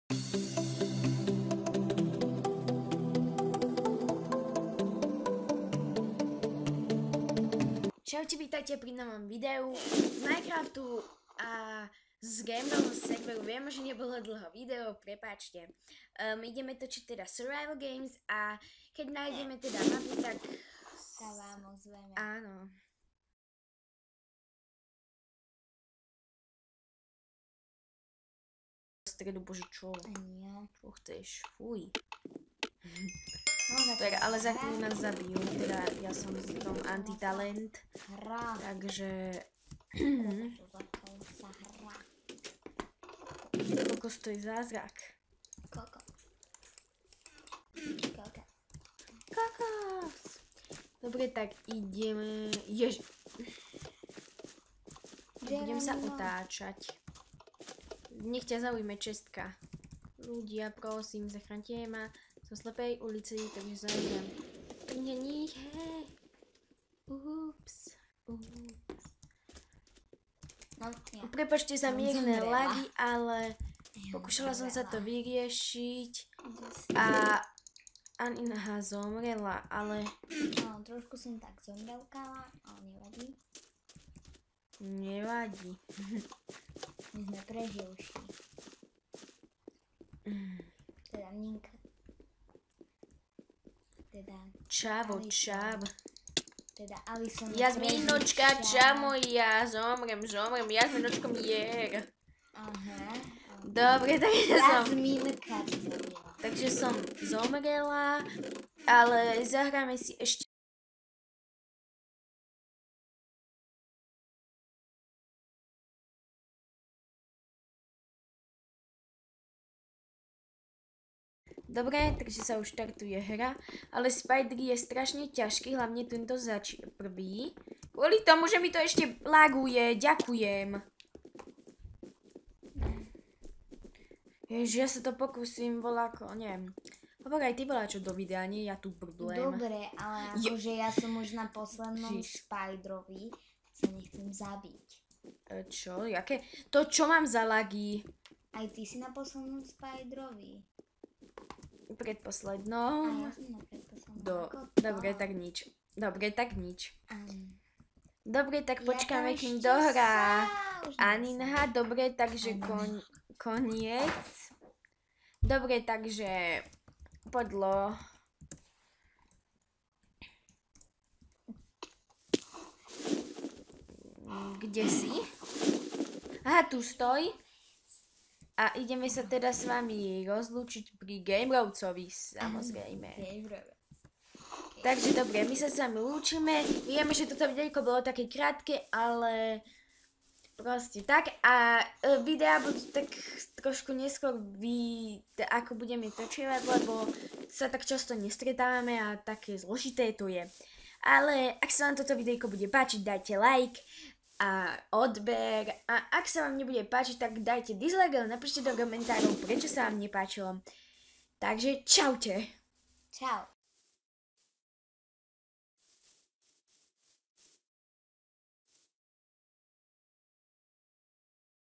Čaute, vítajte pri novom videu z Minecraftu a z Gameball serveru. Viem, že nebolo dlho video, prepáčte. Ideme točiť teda Survival Games a keď nájdeme teda mapy, tak sa vám ozveme. Áno. Stredu, bože, čo? Ani ja. Čo chceš? Fuj. No, Ale za chvíľu nás zabijú, teda ja som z tom antitalent, hra. takže Sa hra. koľko stojí zázrak. Kokos. Kokos. Dobre, tak ideme, budem sa otáčať. Nech ťa zaujme čestka. Ľudia, prosím, zachránte ma. Som slepej ulici, takže zajdem. Nie. Ups. No, ja. Prepačte za mierne lagy, ale pokúšala som sa to vyriešiť a Anina zomrela, ale No, trošku som tak zomrelkala, ale nevadí. Nevadí. My sme preživší. Teda Ninka. Teda Čavo, čav. Teda Alison. Jazmínočka, čamo, ja zomrem, Jazmínočko mier. Aha. Dobre, Jazmínka. Takže som zomrela, ale zahráme si ešte. Dobre, takže sa už štartuje hra, ale Spider je strašne ťažký, hlavne tento prvý. Kvôli tomu, že mi to ešte laguje, ďakujem. Ježiš, ja sa to pokúsim, voľako, neviem. Hovor aj ty bola čo do videa, nie? Ja tu brblem. Dobre, ale akože ja som už na poslednom Spiderovi, sa nechcem zabiť. Čo? Jaké? To čo mám za lagy? Aj ty si na poslednom Spiderovi. Predposlednom. A ja som na predposlednom. Dobre, tak nič. Dobre, tak počkáme, kým dohrá Aninha. Dobre, takže koniec. Dobre, takže podlo. Kde si? Aha, tu stoj. A ideme sa teda s vami rozlúčiť pri Gamerovcovi, samozrejme. Takže dobre, my sa s vami lúčime. Vieme, že toto videjko bolo také krátke, ale proste tak. A videá budú tak trošku neskôr ako budeme točívať, lebo sa tak často nestretávame a také zložité to je. Ale ak sa vám toto videjko bude páčiť, dajte like a odber, a ak sa vám nebude páčiť, tak dajte dislike, ale napíšte do komentárov, prečo sa vám nepáčilo. Takže čaute. Čau.